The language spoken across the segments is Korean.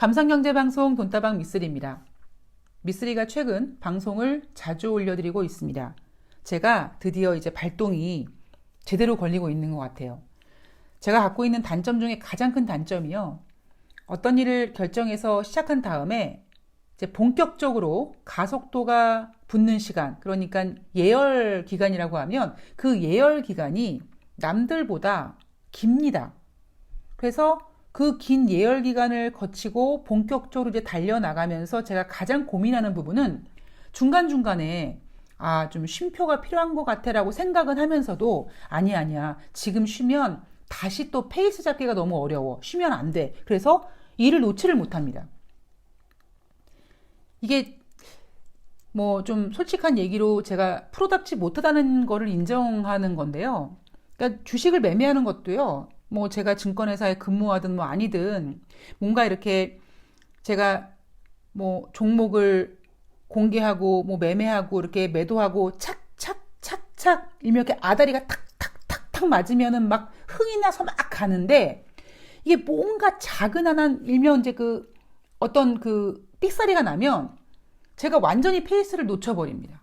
감상경제방송 돈다방 미쓰리입니다. 미쓰리가 최근 방송을 자주 올려드리고 있습니다. 제가 드디어 이제 발동이 제대로 걸리고 있는 것 같아요. 제가 갖고 있는 단점 중에 가장 큰 단점이요. 어떤 일을 결정해서 시작한 다음에 이제 본격적으로 가속도가 붙는 시간, 그러니까 예열 기간이라고 하면 그 예열 기간이 남들보다 깁니다. 그래서 그 긴 예열 기간을 거치고 본격적으로 이제 달려나가면서 제가 가장 고민하는 부분은 중간중간에 좀 쉼표가 필요한 것 같아라고 생각은 하면서도 아니야. 지금 쉬면 다시 또 페이스 잡기가 너무 어려워. 쉬면 안 돼. 그래서 일을 놓지를 못합니다. 이게 뭐 좀 솔직한 얘기로 제가 프로답지 못하다는 거를 인정하는 건데요. 그러니까 주식을 매매하는 것도요. 뭐 제가 증권회사에 근무하든 뭐 아니든 뭔가 이렇게 제가 뭐 종목을 공개하고 뭐 매매하고 이렇게 매도하고 착착착착 일면 이렇게 아다리가 탁탁탁탁 맞으면은 막 흥이 나서 막 가는데 이게 뭔가 작은 하나 일면 이제 그 어떤 그 삑사리가 나면 제가 완전히 페이스를 놓쳐버립니다.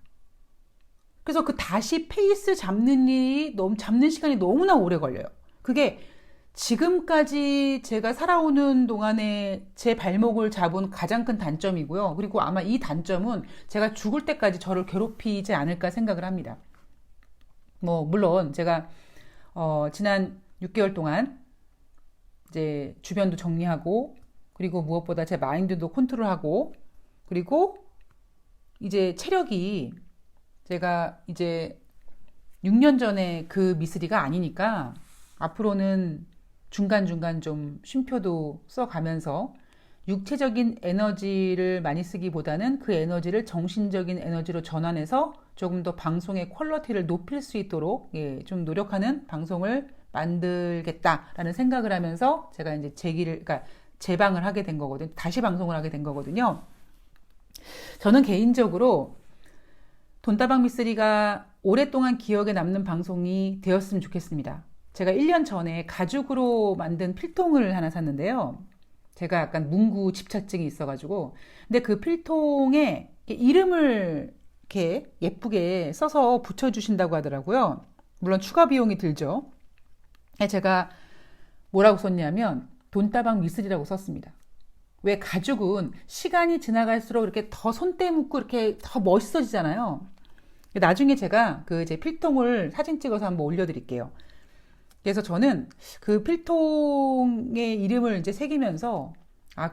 그래서 그 다시 페이스 잡는 일이 잡는 시간이 너무나 오래 걸려요. 그게 지금까지 제가 살아오는 동안에 제 발목을 잡은 가장 큰 단점이고요. 그리고 아마 이 단점은 제가 죽을 때까지 저를 괴롭히지 않을까 생각을 합니다. 뭐 물론 제가 지난 6개월 동안 이제 주변도 정리하고 그리고 무엇보다 제 마인드도 컨트롤하고 그리고 이제 체력이 제가 이제 6년 전에 그 미쓰리가 아니니까 앞으로는 중간중간 좀 쉼표도 써가면서 육체적인 에너지를 많이 쓰기보다는 그 에너지를 정신적인 에너지로 전환해서 조금 더 방송의 퀄리티를 높일 수 있도록 좀 노력하는 방송을 만들겠다라는 생각을 하면서 제가 이제 그러니까 재방을 하게 된 거거든요. 다시 방송을 하게 된 거거든요. 저는 개인적으로 돈다방 미쓰리가 오랫동안 기억에 남는 방송이 되었으면 좋겠습니다. 제가 1년 전에 가죽으로 만든 필통을 하나 샀는데요. 제가 약간 문구 집착증이 있어가지고. 근데 그 필통에 이름을 이렇게 예쁘게 써서 붙여주신다고 하더라고요. 물론 추가 비용이 들죠. 제가 뭐라고 썼냐면 돈다방 미쓰리라고 썼습니다. 왜 가죽은 시간이 지나갈수록 이렇게 더 손때 묻고 이렇게 더 멋있어지잖아요. 나중에 제가 그 이제 필통을 사진 찍어서 한번 올려드릴게요. 그래서 저는 그 필통의 이름을 이제 새기면서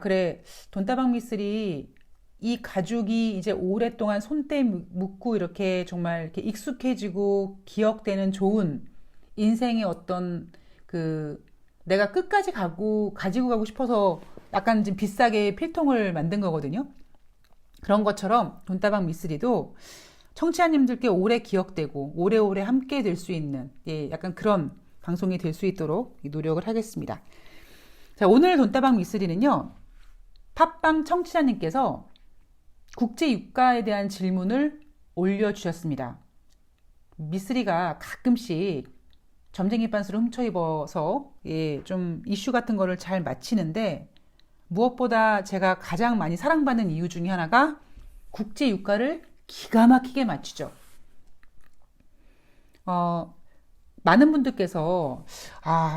그래 돈다방 미쓰리 이 가죽이 이제 오랫동안 손때 묻고 이렇게 정말 이렇게 익숙해지고 기억되는 좋은 인생의 어떤 그 내가 끝까지 가지고 가고 싶어서 약간 좀 비싸게 필통을 만든 거거든요. 그런 것처럼 돈다방 미쓰리도 청취자님들께 오래 기억되고 오래오래 함께 될 수 있는 약간 그런 방송이 될 수 있도록 노력을 하겠습니다. 자, 오늘 돈다방 미쓰리는요. 팟빵 청취자님께서 국제 유가에 대한 질문을 올려주셨습니다. 미쓰리가 가끔씩 점쟁이 빤스를 훔쳐 입어서 좀 이슈 같은 거를 잘 맞히는데 무엇보다 제가 가장 많이 사랑받는 이유 중에 하나가 국제 유가를 기가 막히게 맞추죠. 많은 분들께서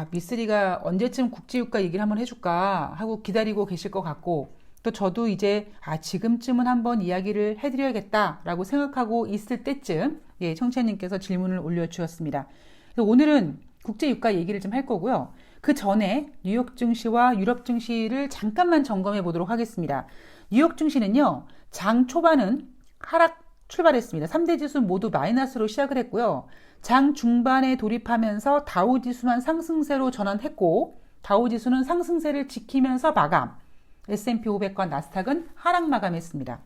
미쓰리가 언제쯤 국제유가 얘기를 한번 해줄까 하고 기다리고 계실 것 같고 또 저도 이제 지금쯤은 한번 이야기를 해드려야겠다라고 생각하고 있을 때쯤 청취자님께서 질문을 올려주셨습니다. 오늘은 국제유가 얘기를 좀 할 거고요. 그 전에 뉴욕 증시와 유럽 증시를 잠깐만 점검해 보도록 하겠습니다. 뉴욕 증시는요. 장 초반은 하락 출발했습니다. 3대 지수 모두 마이너스로 시작을 했고요. 장 중반에 돌입하면서 다우지수만 상승세로 전환했고 다우지수는 상승세를 지키면서 마감, S&P 500과 나스닥은 하락 마감했습니다.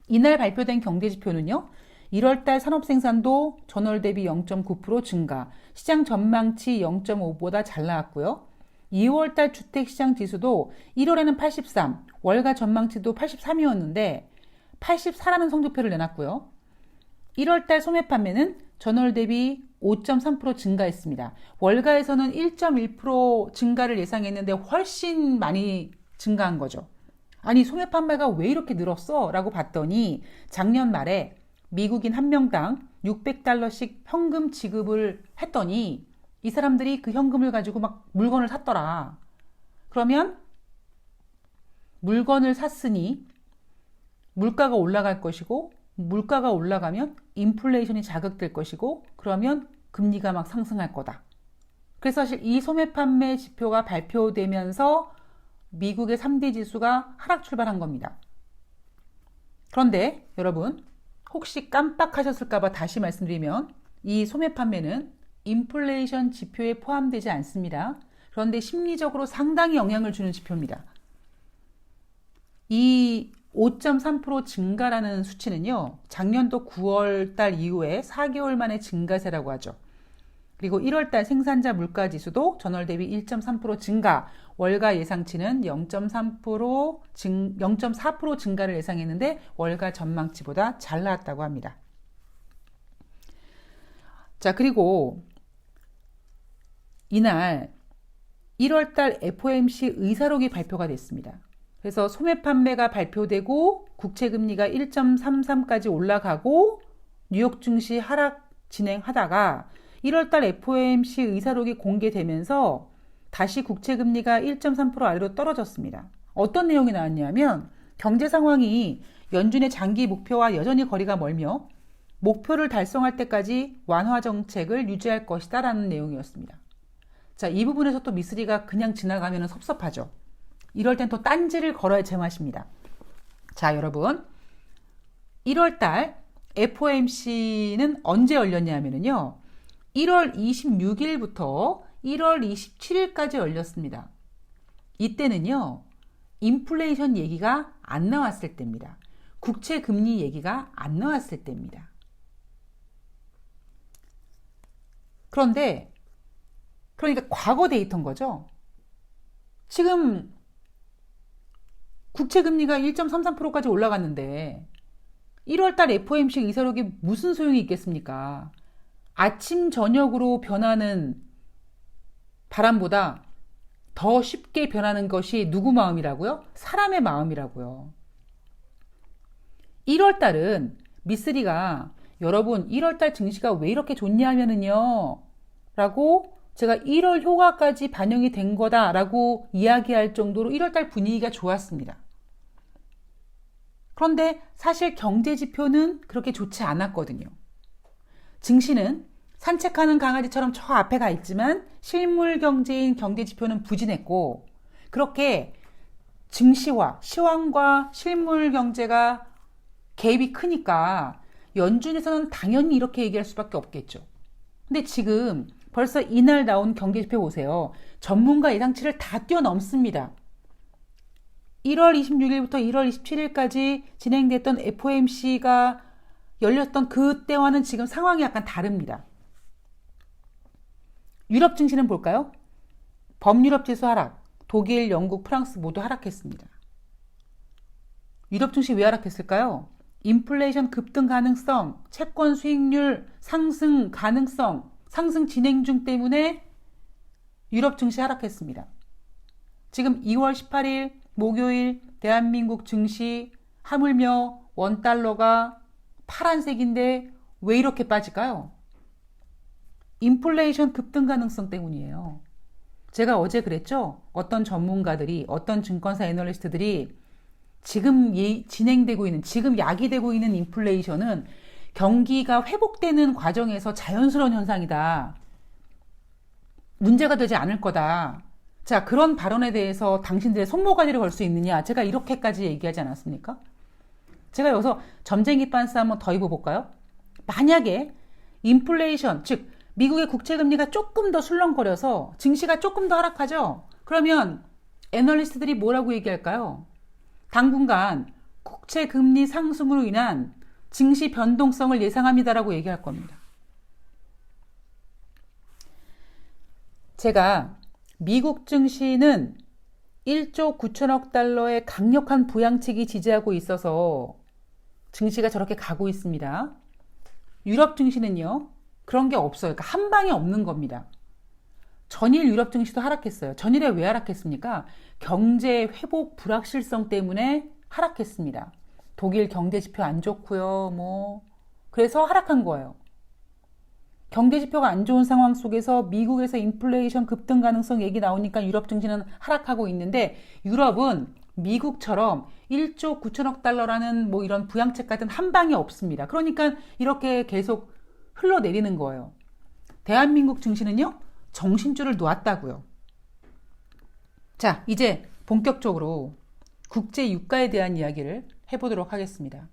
이날 발표된 경제지표는요. 1월달 산업생산도 전월 대비 0.9% 증가, 시장 전망치 0.5보다 잘 나왔고요. 2월달 주택시장 지수도 1월에는 83, 월가 전망치도 83이었는데 84라는 성적표를 내놨고요. 1월달 소매 판매는 전월 대비 5.3% 증가했습니다. 월가에서는 1.1% 증가를 예상했는데 훨씬 많이 증가한 거죠. 아니, 소매 판매가 왜 이렇게 늘었어? 라고 봤더니 작년 말에 미국인 한 명당 $600씩 현금 지급을 했더니 이 사람들이 그 현금을 가지고 막 물건을 샀더라. 그러면 물건을 샀으니 물가가 올라갈 것이고, 물가가 올라가면 인플레이션이 자극될 것이고, 그러면 금리가 막 상승할 거다. 그래서 사실 이 소매 판매 지표가 발표되면서 미국의 3대 지수가 하락 출발한 겁니다. 그런데 여러분, 혹시 깜빡하셨을까봐 다시 말씀드리면 이 소매 판매는 인플레이션 지표에 포함되지 않습니다. 그런데 심리적으로 상당히 영향을 주는 지표입니다. 이 5.3% 증가라는 수치는요, 작년도 9월 달 이후에 4개월 만의 증가세라고 하죠. 그리고 1월 달 생산자 물가 지수도 전월 대비 1.3% 증가, 월가 예상치는 0.4% 증가를 예상했는데 월가 전망치보다 잘 나왔다고 합니다. 자, 그리고 이날 1월 달 FOMC 의사록이 발표가 됐습니다. 그래서 소매 판매가 발표되고 국채 금리가 1.33까지 올라가고 뉴욕 증시 하락 진행하다가 1월 달 FOMC 의사록이 공개되면서 다시 국채 금리가 1.3% 아래로 떨어졌습니다. 어떤 내용이 나왔냐면 경제 상황이 연준의 장기 목표와 여전히 거리가 멀며 목표를 달성할 때까지 완화 정책을 유지할 것이다라는 내용이었습니다. 자, 이 부분에서 또 미쓰리가 그냥 지나가면 섭섭하죠. 이럴 땐 또 딴지를 걸어야 제맛입니다. 자, 여러분, 1월 달 FOMC는 언제 열렸냐면요, 1월 26일부터 1월 27일까지 열렸습니다. 이때는요, 인플레이션 얘기가 안 나왔을 때입니다. 국채 금리 얘기가 안 나왔을 때입니다. 그러니까 과거 데이터인 거죠. 지금 국채 금리가 1.33%까지 올라갔는데 1월 달 FOMC 의사록이 무슨 소용이 있겠습니까? 아침 저녁으로 변하는 바람보다 더 쉽게 변하는 것이 누구 마음이라고요? 사람의 마음이라고요. 1월 달은 미쓰리가 여러분 1월 달 증시가 왜 이렇게 좋냐면은요 라고 제가 1월 효과까지 반영이 된 거다라고 이야기할 정도로 1월 달 분위기가 좋았습니다. 그런데 사실 경제 지표는 그렇게 좋지 않았거든요. 증시는 산책하는 강아지처럼 저 앞에 가 있지만 실물 경제인 경제 지표는 부진했고, 그렇게 증시와 시황과 실물 경제가 갭이 크니까 연준에서는 당연히 이렇게 얘기할 수밖에 없겠죠. 근데 지금 벌써 이날 나온 경제 지표 보세요. 전문가 예상치를 다 뛰어넘습니다. 1월 26일부터 1월 27일까지 진행됐던 FOMC가 열렸던 그때와는 지금 상황이 약간 다릅니다. 유럽 증시는 볼까요? 범유럽 지수 하락, 독일, 영국, 프랑스 모두 하락했습니다. 유럽 증시 왜 하락했을까요? 인플레이션 급등 가능성, 채권 수익률 상승 가능성, 상승 진행 중 때문에 유럽 증시 하락했습니다. 지금 2월 18일 목요일 대한민국 증시 하물며 원달러가 파란색인데 왜 이렇게 빠질까요? 인플레이션 급등 가능성 때문이에요. 제가 어제 그랬죠? 어떤 전문가들이, 어떤 증권사 애널리스트들이 지금 진행되고 있는, 지금 야기되고 있는 인플레이션은 경기가 회복되는 과정에서 자연스러운 현상이다. 문제가 되지 않을 거다. 자, 그런 발언에 대해서 당신들의 손모가지를 걸 수 있느냐? 제가 이렇게까지 얘기하지 않았습니까? 제가 여기서 점쟁이 빤스 한번 더 입어볼까요? 만약에 인플레이션, 즉 미국의 국채금리가 조금 더 술렁거려서 증시가 조금 더 하락하죠? 그러면 애널리스트들이 뭐라고 얘기할까요? 당분간 국채금리 상승으로 인한 증시 변동성을 예상합니다라고 얘기할 겁니다. 제가 미국 증시는 1조 9천억 달러의 강력한 부양책이 지지하고 있어서 증시가 저렇게 가고 있습니다. 유럽 증시는요, 그런 게 없어요. 그러니까 한 방에 없는 겁니다. 전일 유럽 증시도 하락했어요. 전일에 왜 하락했습니까? 경제 회복 불확실성 때문에 하락했습니다. 독일 경제 지표 안 좋고요. 그래서 하락한 거예요. 경제 지표가 안 좋은 상황 속에서 미국에서 인플레이션 급등 가능성 얘기 나오니까 유럽 증시는 하락하고 있는데, 유럽은 미국처럼 1조 9천억 달러라는 이런 부양책 같은 한 방이 없습니다. 그러니까 이렇게 계속 흘러내리는 거예요. 대한민국 증시는요, 정신줄을 놓았다고요. 자, 이제 본격적으로 국제 유가에 대한 이야기를 해보도록 하겠습니다.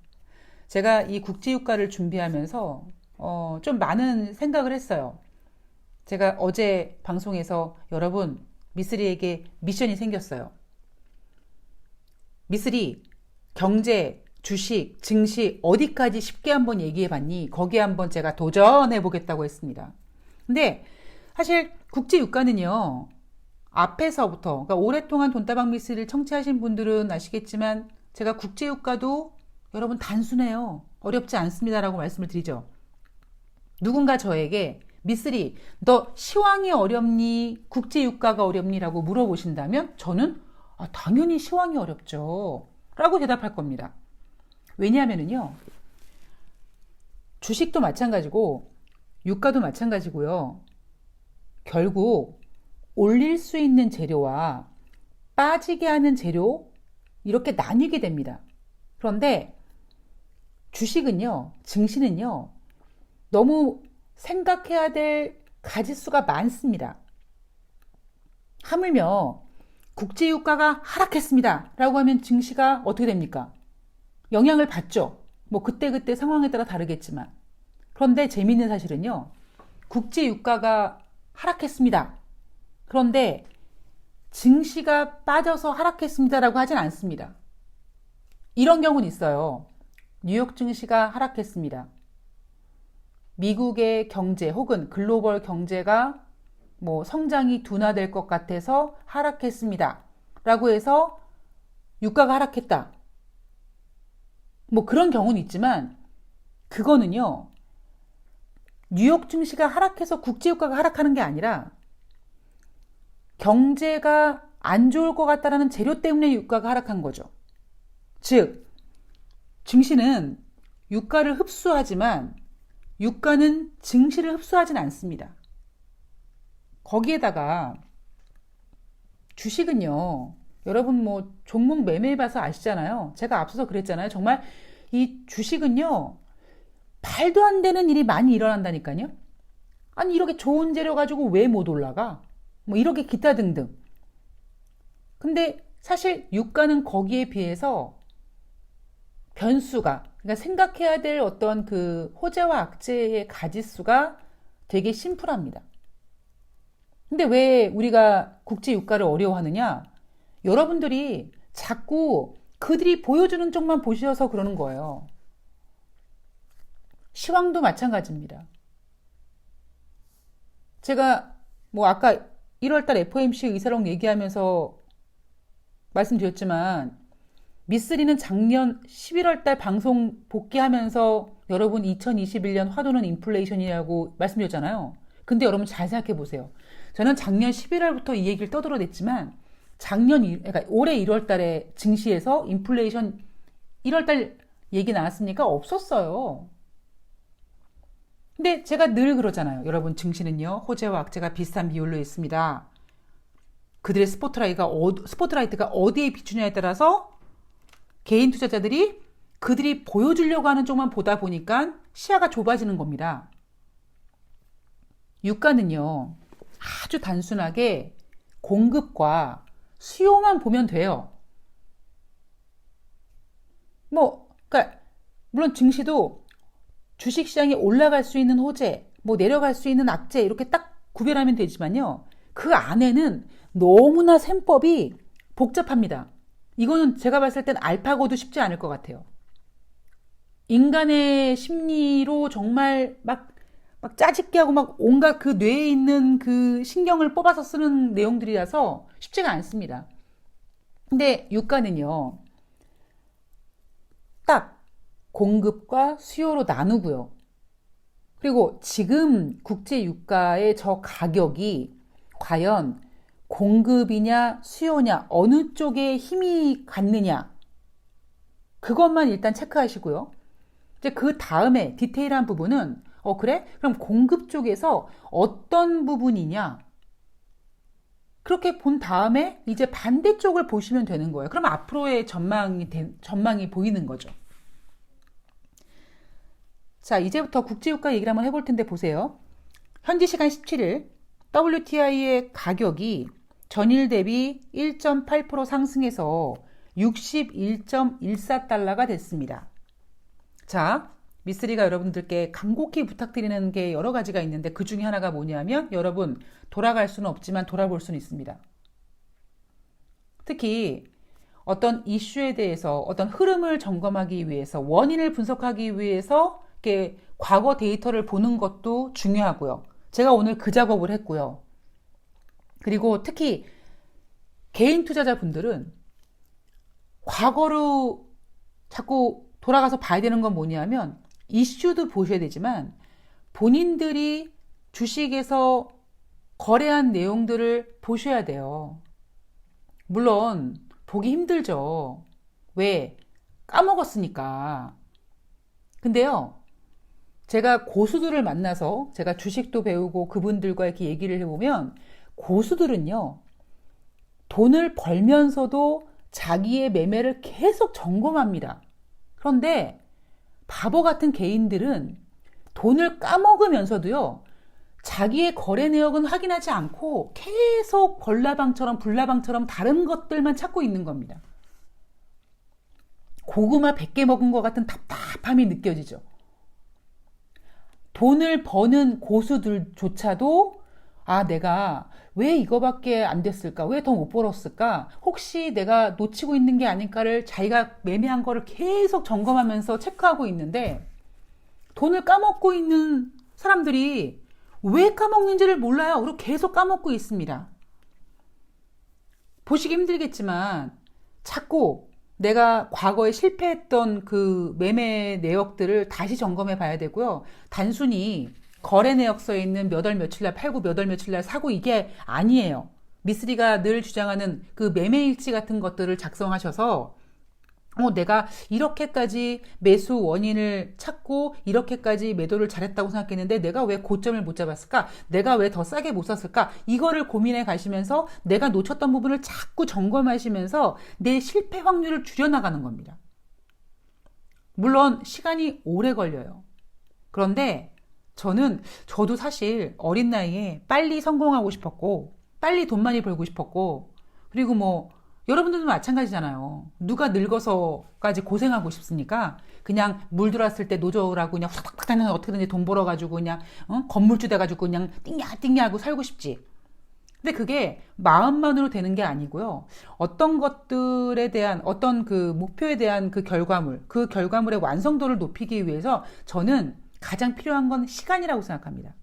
제가 이 국제 유가를 준비하면서 좀 많은 생각을 했어요. 제가 어제 방송에서 여러분, 미쓰리에게 미션이 생겼어요. 미쓰리, 경제, 주식, 증시 어디까지 쉽게 한번 얘기해봤니? 거기에 한번 제가 도전해보겠다고 했습니다. 근데 사실 국제 유가는요, 앞에서부터, 그러니까 오랫동안 돈다방 미쓰리를 청취하신 분들은 아시겠지만 제가 국제 유가도 여러분 단순해요. 어렵지 않습니다라고 말씀을 드리죠. 누군가 저에게 미쓰리, 너 시황이 어렵니? 국제 유가가 어렵니? 라고 물어보신다면 저는 당연히 시황이 어렵죠. 라고 대답할 겁니다. 왜냐하면요, 주식도 마찬가지고 유가도 마찬가지고요. 결국 올릴 수 있는 재료와 빠지게 하는 재료, 이렇게 나뉘게 됩니다. 그런데 주식은요, 증시는요, 너무 생각해야 될 가짓수가 많습니다. 하물며 국제유가가 하락했습니다 라고 하면 증시가 어떻게 됩니까? 영향을 받죠. 그때그때 상황에 따라 다르겠지만. 그런데 재미있는 사실은요, 국제유가가 하락했습니다. 그런데 증시가 빠져서 하락했습니다라고 하진 않습니다. 이런 경우는 있어요. 뉴욕 증시가 하락했습니다. 미국의 경제 혹은 글로벌 경제가 성장이 둔화될 것 같아서 하락했습니다. 라고 해서 유가가 하락했다. 그런 경우는 있지만, 그거는요, 뉴욕 증시가 하락해서 국제유가가 하락하는 게 아니라 경제가 안 좋을 것 같다라는 재료 때문에 유가가 하락한 거죠. 즉, 증시는 유가를 흡수하지만 유가는 증시를 흡수하진 않습니다. 거기에다가 주식은요, 여러분 종목 매매해봐서 아시잖아요. 제가 앞서서 그랬잖아요. 정말 이 주식은요, 말도 안 되는 일이 많이 일어난다니까요. 아니, 이렇게 좋은 재료 가지고 왜 못 올라가? 이렇게 기타 등등. 근데 사실 유가는 거기에 비해서 변수가, 그러니까 생각해야 될 어떤 그 호재와 악재의 가짓수가 되게 심플합니다. 근데 왜 우리가 국제 유가를 어려워하느냐? 여러분들이 자꾸 그들이 보여주는 쪽만 보셔서 그러는 거예요. 시황도 마찬가지입니다. 제가 아까 1월달 FOMC 의사록 얘기하면서 말씀드렸지만, 미쓰리는 작년 11월달 방송 복귀하면서 여러분 2021년 화두는 인플레이션이라고 말씀드렸잖아요. 근데 여러분 잘 생각해 보세요. 저는 작년 11월부터 이 얘기를 떠들어댔지만, 그러니까 올해 1월달에 증시에서 인플레이션 1월달 얘기 나왔습니까? 없었어요. 근데 제가 늘 그러잖아요. 여러분, 증시는요, 호재와 악재가 비슷한 비율로 있습니다. 그들의 스포트라이트가 어디에 비추냐에 따라서 개인 투자자들이 그들이 보여주려고 하는 쪽만 보다 보니까 시야가 좁아지는 겁니다. 유가는요, 아주 단순하게 공급과 수요만 보면 돼요. 그러니까 물론 증시도 주식시장이 올라갈 수 있는 호재, 내려갈 수 있는 악재, 이렇게 딱 구별하면 되지만요, 그 안에는 너무나 셈법이 복잡합니다. 이거는 제가 봤을 땐 알파고도 쉽지 않을 것 같아요. 인간의 심리로 정말 막 짜집게 하고 온갖 그 뇌에 있는 그 신경을 뽑아서 쓰는 내용들이라서 쉽지가 않습니다. 근데 유가는요, 딱 공급과 수요로 나누고요. 그리고 지금 국제 유가의 저 가격이 과연 공급이냐 수요냐 어느 쪽에 힘이 갔느냐 그것만 일단 체크하시고요. 이제 그 다음에 디테일한 부분은 그래? 그럼 공급 쪽에서 어떤 부분이냐 그렇게 본 다음에 이제 반대쪽을 보시면 되는 거예요. 그럼 앞으로의 전망이 보이는 거죠. 자, 이제부터 국제유가 얘기를 한번 해볼 텐데 보세요. 현지 시간 17일 WTI의 가격이 전일 대비 1.8% 상승해서 61.14달러가 됐습니다. 자, 미쓰리가 여러분들께 간곡히 부탁드리는 게 여러 가지가 있는데 그 중에 하나가 뭐냐면 여러분 돌아갈 수는 없지만 돌아볼 수는 있습니다. 특히 어떤 이슈에 대해서 어떤 흐름을 점검하기 위해서 원인을 분석하기 위해서 이렇게 과거 데이터를 보는 것도 중요하고요. 제가 오늘 그 작업을 했고요. 그리고 특히 개인 투자자분들은 과거로 자꾸 돌아가서 봐야 되는 건 뭐냐면 이슈도 보셔야 되지만 본인들이 주식에서 거래한 내용들을 보셔야 돼요. 물론 보기 힘들죠. 왜? 까먹었으니까. 근데요. 제가 고수들을 만나서 제가 주식도 배우고 그분들과 이렇게 얘기를 해보면 고수들은요. 돈을 벌면서도 자기의 매매를 계속 점검합니다. 그런데 바보 같은 개인들은 돈을 까먹으면서도요. 자기의 거래 내역은 확인하지 않고 계속 벌라방처럼 불나방처럼 다른 것들만 찾고 있는 겁니다. 고구마 100개 먹은 것 같은 답답함이 느껴지죠. 돈을 버는 고수들조차도 내가 왜 이거밖에 안 됐을까? 왜 더 못 벌었을까? 혹시 내가 놓치고 있는 게 아닐까를 자기가 매매한 거를 계속 점검하면서 체크하고 있는데 돈을 까먹고 있는 사람들이 왜 까먹는지를 몰라요. 그리고 계속 까먹고 있습니다. 보시기 힘들겠지만 자꾸 내가 과거에 실패했던 그 매매 내역들을 다시 점검해 봐야 되고요. 단순히 거래 내역서에 있는 몇 월 며칠 날 팔고 몇 월 며칠 날 사고 이게 아니에요. 미쓰리가 늘 주장하는 그 매매 일지 같은 것들을 작성하셔서 내가 이렇게까지 매수 원인을 찾고 이렇게까지 매도를 잘했다고 생각했는데 내가 왜 고점을 못 잡았을까? 내가 왜 더 싸게 못 샀을까? 이거를 고민해 가시면서 내가 놓쳤던 부분을 자꾸 점검하시면서 내 실패 확률을 줄여나가는 겁니다. 물론 시간이 오래 걸려요. 그런데 저도 사실 어린 나이에 빨리 성공하고 싶었고 빨리 돈 많이 벌고 싶었고 그리고 여러분들도 마찬가지잖아요. 누가 늙어서까지 고생하고 싶습니까? 그냥 물 들어왔을 때 노조라고 그냥 후닥닥 다녀서 어떻게든지 돈 벌어가지고 그냥 건물주 돼가지고 그냥 띵야 하고 살고 싶지. 근데 그게 마음만으로 되는 게 아니고요. 어떤 것들에 대한 어떤 그 목표에 대한 그 결과물의 완성도를 높이기 위해서 저는 가장 필요한 건 시간이라고 생각합니다.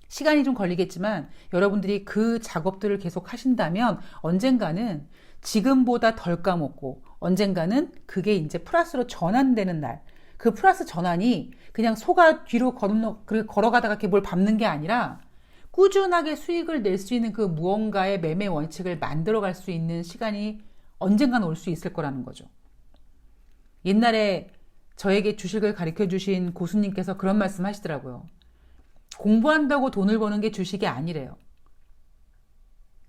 시간이 좀 걸리겠지만 여러분들이 그 작업들을 계속 하신다면 언젠가는 지금보다 덜 까먹고 언젠가는 그게 이제 플러스로 전환되는 날. 그 플러스 전환이 그냥 소가 뒤로 걸어가다가 이렇게 뭘 밟는 게 아니라 꾸준하게 수익을 낼 수 있는 그 무언가의 매매 원칙을 만들어갈 수 있는 시간이 언젠가는 올 수 있을 거라는 거죠. 옛날에 저에게 주식을 가르쳐 주신 고수님께서 그런 말씀 하시더라고요. 공부한다고 돈을 버는 게 주식이 아니래요.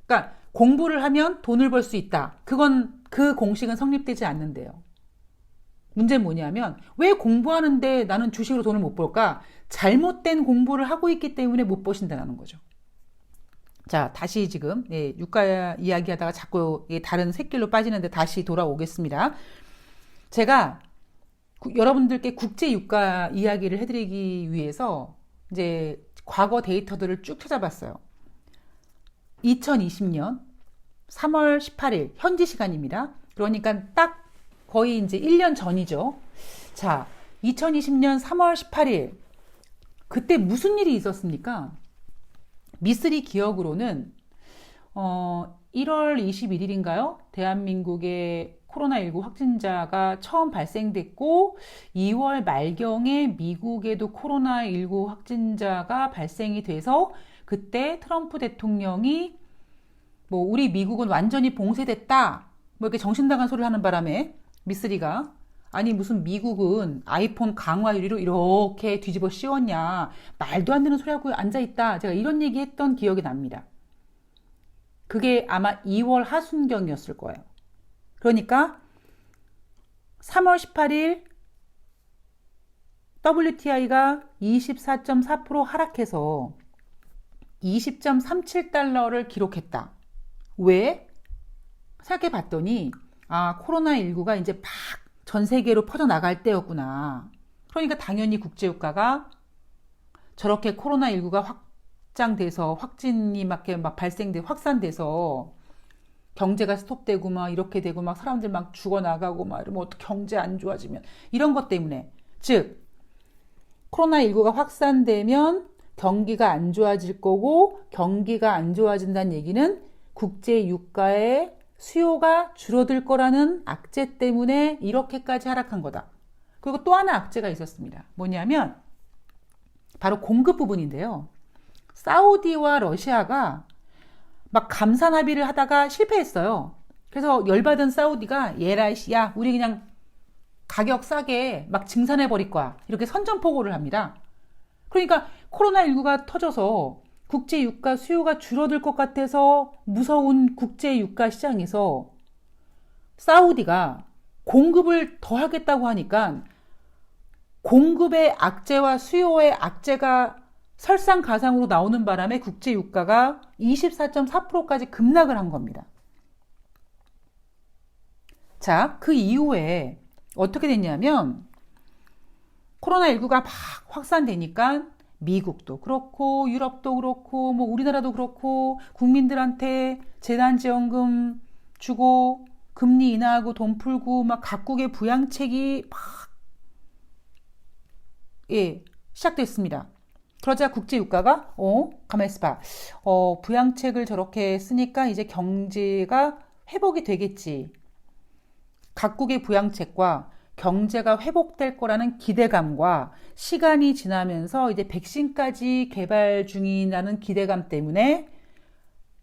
그러니까 공부를 하면 돈을 벌 수 있다. 그 공식은 성립되지 않는데요. 문제는 뭐냐면 왜 공부하는데 나는 주식으로 돈을 못 벌까? 잘못된 공부를 하고 있기 때문에 못 버신다는 거죠. 자, 다시 지금 유가 이야기하다가 자꾸 다른 샛길로 빠지는데 다시 돌아오겠습니다. 제가 여러분들께 국제 유가 이야기를 해드리기 위해서 이제 과거 데이터들을 쭉 찾아봤어요. 2020년 3월 18일 현지 시간입니다. 그러니까 딱 거의 이제 1년 전이죠. 자, 2020년 3월 18일 그때 무슨 일이 있었습니까? 미쓰리 기억으로는 1월 21일인가요? 대한민국의 코로나19 확진자가 처음 발생됐고 2월 말경에 미국에도 코로나19 확진자가 발생이 돼서 그때 트럼프 대통령이 뭐 우리 미국은 완전히 봉쇄됐다 뭐 이렇게 정신나간 소리를 하는 바람에 미쓰리가 아니 무슨 미국은 아이폰 강화 유리로 이렇게 뒤집어 씌웠냐 말도 안 되는 소리 하고 앉아있다 제가 이런 얘기 했던 기억이 납니다. 그게 아마 2월 하순경이었을 거예요. 그러니까 3월 18일 WTI가 24.4% 하락해서 20.37달러를 기록했다. 왜? 생각해 봤더니 코로나19가 이제 막 전 세계로 퍼져나갈 때였구나. 그러니까 당연히 국제유가가 저렇게 코로나19가 확장돼서 확진이 막 발생돼 확산돼서 경제가 스톱되고 막 이렇게 되고 막 사람들 막 죽어나가고 막 이러면 어떻게 경제 안 좋아지면 이런 것 때문에 즉 코로나19가 확산되면 경기가 안 좋아질 거고 경기가 안 좋아진다는 얘기는 국제 유가의 수요가 줄어들 거라는 악재 때문에 이렇게까지 하락한 거다. 그리고 또 하나 악재가 있었습니다. 뭐냐면 바로 공급 부분인데요. 사우디와 러시아가 막 감산 합의를 하다가 실패했어요. 그래서 열받은 사우디가 야 우리 그냥 가격 싸게 막 증산해 버릴 거야. 이렇게 선전포고를 합니다. 그러니까 코로나19가 터져서 국제 유가 수요가 줄어들 것 같아서 무서운 국제 유가 시장에서 사우디가 공급을 더 하겠다고 하니까 공급의 악재와 수요의 악재가 설상가상으로 나오는 바람에 국제 유가가 24.4%까지 급락을 한 겁니다. 자, 그 이후에 어떻게 됐냐면 코로나19가 막 확산되니까 미국도 그렇고 유럽도 그렇고 뭐 우리나라도 그렇고 국민들한테 재난지원금 주고 금리 인하하고 돈 풀고 막 각국의 부양책이 막 시작됐습니다. 그러자 국제유가가 가만히 있어봐. 부양책을 저렇게 쓰니까 이제 경제가 회복이 되겠지. 각국의 부양책과 경제가 회복될 거라는 기대감과 시간이 지나면서 이제 백신까지 개발 중이라는 기대감 때문에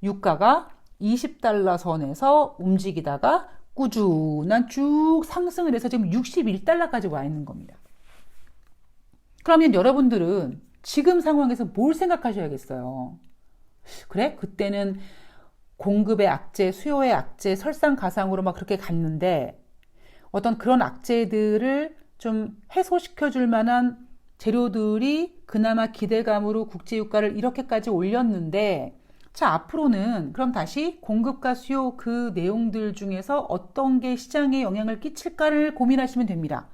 유가가 20달러 선에서 움직이다가 꾸준한 쭉 상승을 해서 지금 61달러까지 와 있는 겁니다. 그러면 여러분들은 지금 상황에서 뭘 생각하셔야겠어요? 그래? 그때는 공급의 악재, 수요의 악재, 설상가상으로 막 그렇게 갔는데 어떤 그런 악재들을 좀 해소시켜 줄 만한 재료들이 그나마 기대감으로 국제유가를 이렇게까지 올렸는데 자, 앞으로는 그럼 다시 공급과 수요 그 내용들 중에서 어떤 게 시장에 영향을 끼칠까를 고민하시면 됩니다.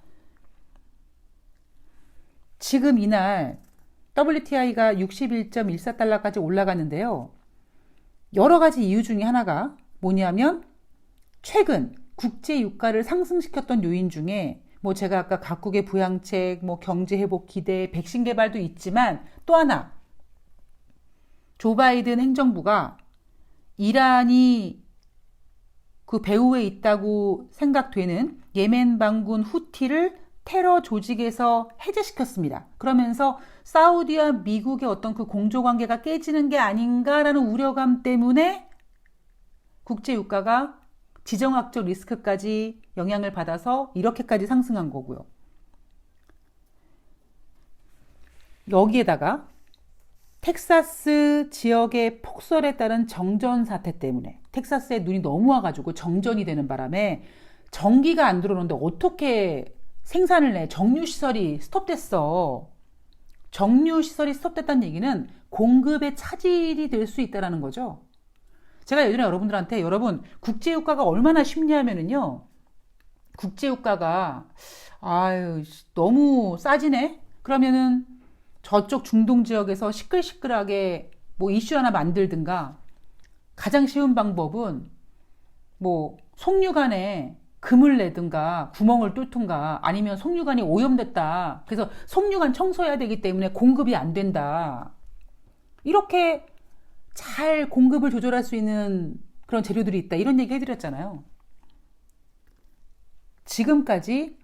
지금 이날 WTI가 61.14달러까지 올라갔는데요. 여러 가지 이유 중에 하나가 뭐냐면 최근 국제 유가를 상승시켰던 요인 중에 뭐 제가 아까 각국의 부양책, 뭐 경제 회복 기대, 백신 개발도 있지만 또 하나 조 바이든 행정부가 이란이 그 배후에 있다고 생각되는 예멘 반군 후티를 테러 조직에서 해제시켰습니다. 그러면서 사우디와 미국의 어떤 그 공조관계가 깨지는 게 아닌가라는 우려감 때문에 국제 유가가 지정학적 리스크까지 영향을 받아서 이렇게까지 상승한 거고요. 여기에다가 텍사스 지역의 폭설에 따른 정전 사태 때문에 텍사스에 눈이 너무 와가지고 정전이 되는 바람에 전기가 안 들어오는데 어떻게 생산을 해? 정유시설이 스톱됐어. 정유시설이 스톱됐다는 얘기는 공급의 차질이 될 수 있다는 거죠. 제가 예전에 여러분들한테 여러분 국제유가가 얼마나 쉽냐면은요. 국제유가가 너무 싸지네? 그러면은 저쪽 중동 지역에서 시끌시끌하게 뭐 이슈 하나 만들든가 가장 쉬운 방법은 뭐 송유관에 금을 내든가 구멍을 뚫든가 아니면 송유관이 오염됐다. 그래서 송유관 청소해야 되기 때문에 공급이 안 된다. 이렇게 잘 공급을 조절할 수 있는 그런 재료들이 있다. 이런 얘기 해드렸잖아요. 지금까지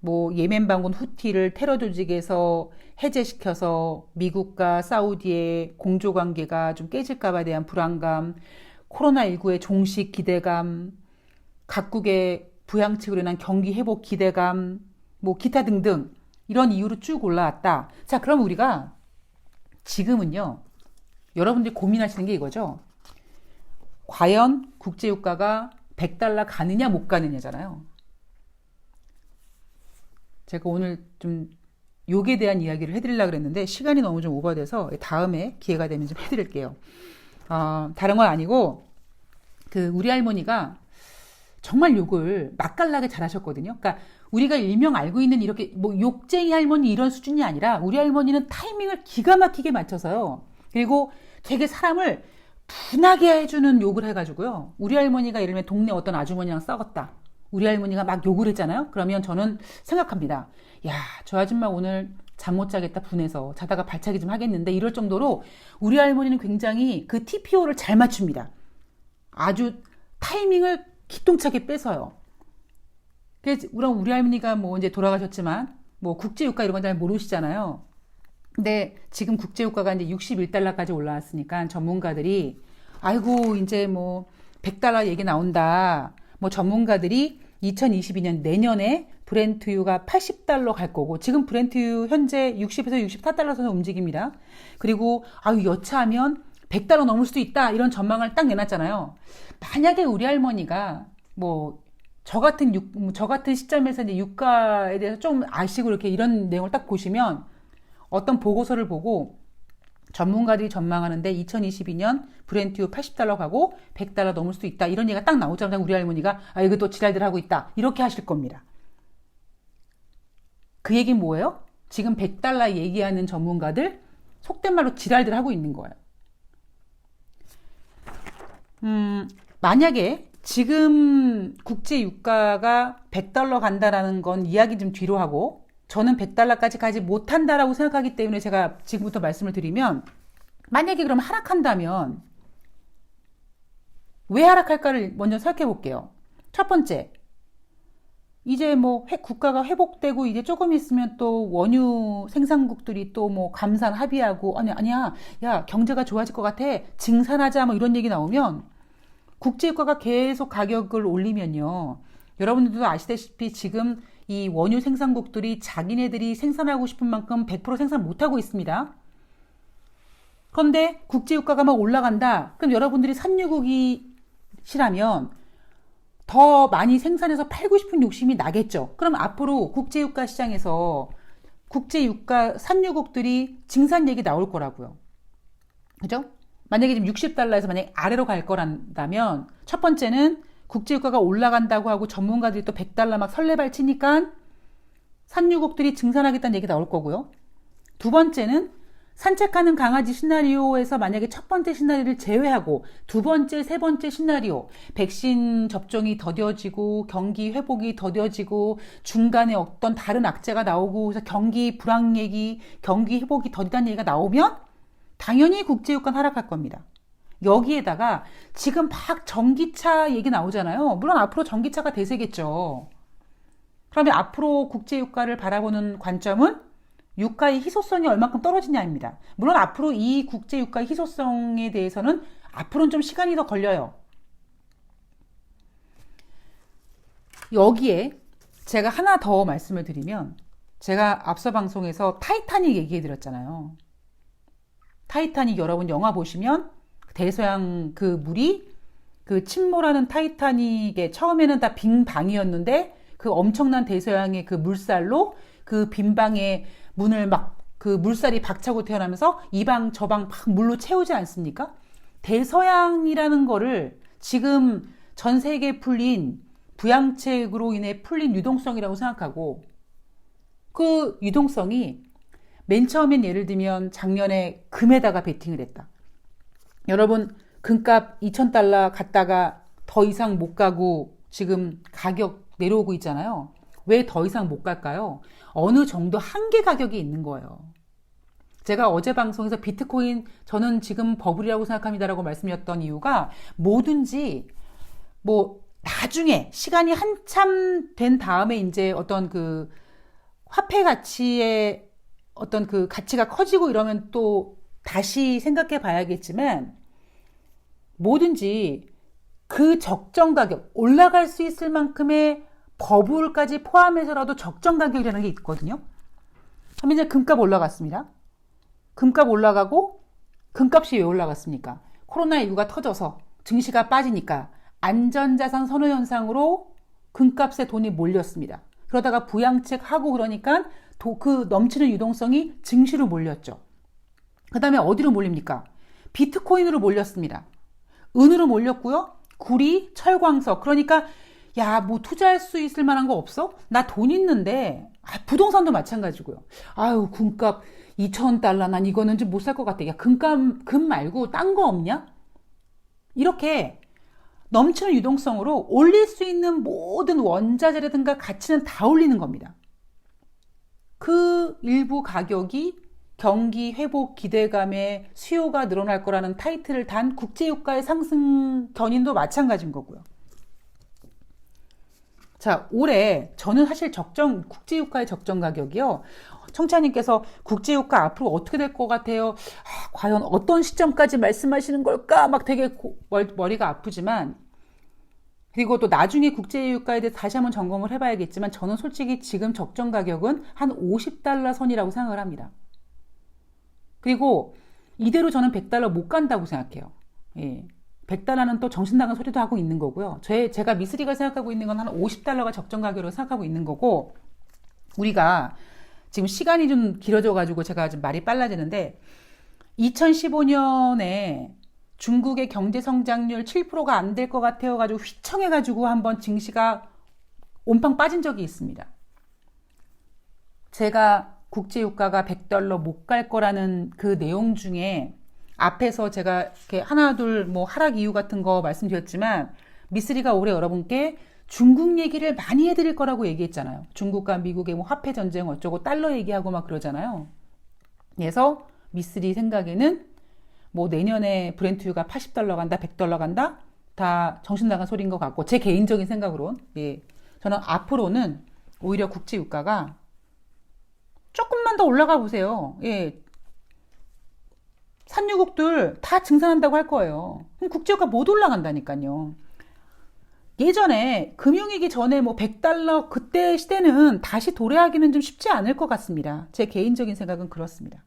뭐 예멘 반군 후티를 테러 조직에서 해제시켜서 미국과 사우디의 공조 관계가 좀 깨질까봐 대한 불안감, 코로나19의 종식 기대감, 각국의 부양책으로 인한 경기 회복 기대감, 뭐 기타 등등 이런 이유로 쭉 올라왔다. 자, 그럼 우리가 지금은요, 여러분들이 고민하시는 게 이거죠. 과연 국제유가가 100달러 가느냐 못 가느냐잖아요. 제가 오늘 좀 욕에 대한 이야기를 해드리려고 그랬는데 시간이 너무 좀 오버돼서 다음에 기회가 되면 좀 해드릴게요. 다른 건 아니고 그 우리 할머니가 정말 욕을 맛깔나게 잘하셨거든요. 그러니까 우리가 일명 알고 있는 이렇게 뭐 욕쟁이 할머니 이런 수준이 아니라 우리 할머니는 타이밍을 기가 막히게 맞춰서요. 그리고 되게 사람을 분하게 해주는 욕을 해가지고요. 우리 할머니가 예를 들면 동네 어떤 아주머니랑 싸웠다. 우리 할머니가 막 욕을 했잖아요. 그러면 저는 생각합니다. 야, 저 아줌마 오늘 잠 못 자겠다 분해서 자다가 발차기 좀 하겠는데 이럴 정도로 우리 할머니는 굉장히 그 TPO를 잘 맞춥니다. 아주 타이밍을 기똥차게 뺏어요. 그래서 우리 할머니가 뭐 이제 돌아가셨지만 뭐 국제유가 이런 건 잘 모르시잖아요. 근데 지금 국제유가가 이제 61달러까지 올라왔으니까 전문가들이 아이고 이제 뭐 100달러 얘기 나온다. 뭐 전문가들이 2022년 내년에 브렌트유가 80달러 갈 거고 지금 브렌트유 현재 60에서 64달러 선에 움직입니다. 그리고 아유 여차하면 100달러 넘을 수도 있다 이런 전망을 딱 내놨잖아요. 만약에 우리 할머니가 뭐 저 같은 시점에서 이제 유가에 대해서 좀 아시고 이렇게 이런 내용을 딱 보시면 어떤 보고서를 보고 전문가들이 전망하는데 2022년 브렌트유 80달러 가고 100달러 넘을 수 있다. 이런 얘기가 딱 나오자마자 우리 할머니가 아 이거 또 지랄들 하고 있다. 이렇게 하실 겁니다. 그 얘기는 뭐예요? 지금 100달러 얘기하는 전문가들 속된 말로 지랄들 하고 있는 거예요. 만약에 지금 국제 유가가 100달러 간다라는 건 이야기 좀 뒤로 하고 저는 100달러까지 가지 못한다라고 생각하기 때문에 제가 지금부터 말씀을 드리면 만약에 그럼 하락한다면 왜 하락할까를 먼저 생각해 볼게요. 첫 번째, 이제 뭐 국가가 회복되고 이제 조금 있으면 또 원유 생산국들이 또 뭐 감산 합의하고 아니야 야 경제가 좋아질 것 같아 증산하자 뭐 이런 얘기 나오면 국제유가가 계속 가격을 올리면요. 여러분들도 아시다시피 지금 이 원유 생산국들이 자기네들이 생산하고 싶은 만큼 100% 생산 못하고 있습니다. 그런데 국제유가가 막 올라간다. 그럼 여러분들이 산유국이시라면 더 많이 생산해서 팔고 싶은 욕심이 나겠죠. 그럼 앞으로 국제유가 시장에서 국제유가 산유국들이 증산 얘기 나올 거라고요. 그죠? 만약에 지금 60달러에서 만약에 아래로 갈 거란다면 첫 번째는 국제유가가 올라간다고 하고 전문가들이 또 100달러 막 설레발 치니까 산유국들이 증산하겠다는 얘기 나올 거고요. 두 번째는 산책하는 강아지 시나리오에서 만약에 첫 번째 시나리오를 제외하고 두 번째, 세 번째 시나리오 백신 접종이 더뎌지고 경기 회복이 더뎌지고 중간에 어떤 다른 악재가 나오고 그래서 경기 불황 얘기, 경기 회복이 더디다는 얘기가 나오면 당연히 국제유가는 하락할 겁니다. 여기에다가 지금 막 전기차 얘기 나오잖아요. 물론 앞으로 전기차가 대세겠죠. 그러면 앞으로 국제유가를 바라보는 관점은 유가의 희소성이 얼마큼 떨어지냐입니다. 물론 앞으로 이 국제유가의 희소성에 대해서는 앞으로는 좀 시간이 더 걸려요. 여기에 제가 하나 더 말씀을 드리면 제가 앞서 방송에서 타이타닉 얘기해 드렸잖아요. 타이타닉 여러분 영화 보시면 대서양 그 물이 그 침몰하는 타이타닉의 처음에는 다 빈 방이었는데 그 엄청난 대서양의 그 물살로 그 빈 방에 문을 막 그 물살이 박차고 태어나면서 이 방 저 방 막 물로 채우지 않습니까? 대서양이라는 거를 지금 전 세계에 풀린 부양책으로 인해 풀린 유동성이라고 생각하고 그 유동성이 맨 처음엔 예를 들면 작년에 금에다가 베팅을 했다. 여러분 금값 2,000달러 갔다가 더 이상 못 가고 지금 가격 내려오고 있잖아요. 왜 더 이상 못 갈까요? 어느 정도 한계 가격이 있는 거예요. 제가 어제 방송에서 비트코인 저는 지금 버블이라고 생각합니다라고 말씀드렸던 이유가 뭐든지 뭐 나중에 시간이 한참 된 다음에 이제 어떤 그 화폐 가치의 어떤 그 가치가 커지고 이러면 또 다시 생각해 봐야겠지만 뭐든지 그 적정 가격, 올라갈 수 있을 만큼의 버블까지 포함해서라도 적정 가격이라는 게 있거든요. 그럼 이제 금값 올라갔습니다. 금값 올라가고 금값이 왜 올라갔습니까? 코로나19가 터져서 증시가 빠지니까 안전자산 선호 현상으로 금값에 돈이 몰렸습니다. 그러다가 부양책하고 그러니까 그 넘치는 유동성이 증시로 몰렸죠. 그 다음에 어디로 몰립니까? 비트코인으로 몰렸습니다. 은으로 몰렸고요. 구리, 철광석. 그러니까 야, 뭐 투자할 수 있을 만한 거 없어? 나 돈 있는데. 부동산도 마찬가지고요. 아유, 금값 2,000달러. 난 이거는 좀 못 살 것 같아. 야, 금 말고 딴 거 없냐? 이렇게 넘치는 유동성으로 올릴 수 있는 모든 원자재라든가 가치는 다 올리는 겁니다. 그 일부 가격이 경기 회복 기대감에 수요가 늘어날 거라는 타이틀을 단 국제유가의 상승 견인도 마찬가지인 거고요. 자, 올해 저는 사실 국제유가의 적정 가격이요. 청취자님께서 국제유가 앞으로 어떻게 될 것 같아요? 과연 어떤 시점까지 말씀하시는 걸까? 막 되게 머리가 아프지만, 그리고 또 나중에 국제유가에 대해서 다시 한번 점검을 해봐야겠지만, 저는 솔직히 지금 적정 가격은 한 50달러 선이라고 생각을 합니다. 그리고 이대로 저는 100달러 못 간다고 생각해요. 예. 100달러는 또 정신 나간 소리도 하고 있는 거고요. 제가 미스리가 생각하고 있는 건 한 50달러가 적정 가격으로 생각하고 있는 거고, 우리가 지금 시간이 좀 길어져가지고 제가 좀 말이 빨라지는데, 2015년에 중국의 경제 성장률 7%가 안 될 것 같아요 가지고 휘청해가지고 한번 증시가 온팡 빠진 적이 있습니다. 제가 국제유가가 100달러 못 갈 거라는 그 내용 중에 앞에서 제가 이렇게 하나 둘 뭐 하락 이유 같은 거 말씀드렸지만, 미쓰리가 올해 여러분께 중국 얘기를 많이 해드릴 거라고 얘기했잖아요. 중국과 미국의 뭐 화폐 전쟁 어쩌고 달러 얘기하고 막 그러잖아요. 그래서 미쓰리 생각에는 뭐 내년에 브렌트유가 80달러 간다, 100달러 간다, 다 정신 나간 소리인 것 같고, 제 개인적인 생각으로는, 예, 저는 앞으로는 오히려 국제유가가 조금만 더 올라가 보세요. 예, 산유국들 다 증산한다고 할 거예요. 그럼 국제유가 못 올라간다니까요. 예전에 금융위기 전에 뭐 100달러 그때 시대는 다시 도래하기는 좀 쉽지 않을 것 같습니다. 제 개인적인 생각은 그렇습니다.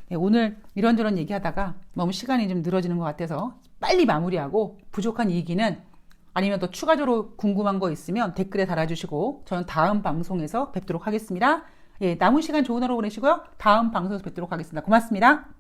네, 오늘 이런저런 얘기하다가 너무 시간이 좀 늘어지는 것 같아서 빨리 마무리하고, 부족한 얘기는 아니면 또 추가적으로 궁금한 거 있으면 댓글에 달아주시고 저는 다음 방송에서 뵙도록 하겠습니다. 예, 남은 시간 좋은 하루 보내시고요. 다음 방송에서 뵙도록 하겠습니다. 고맙습니다.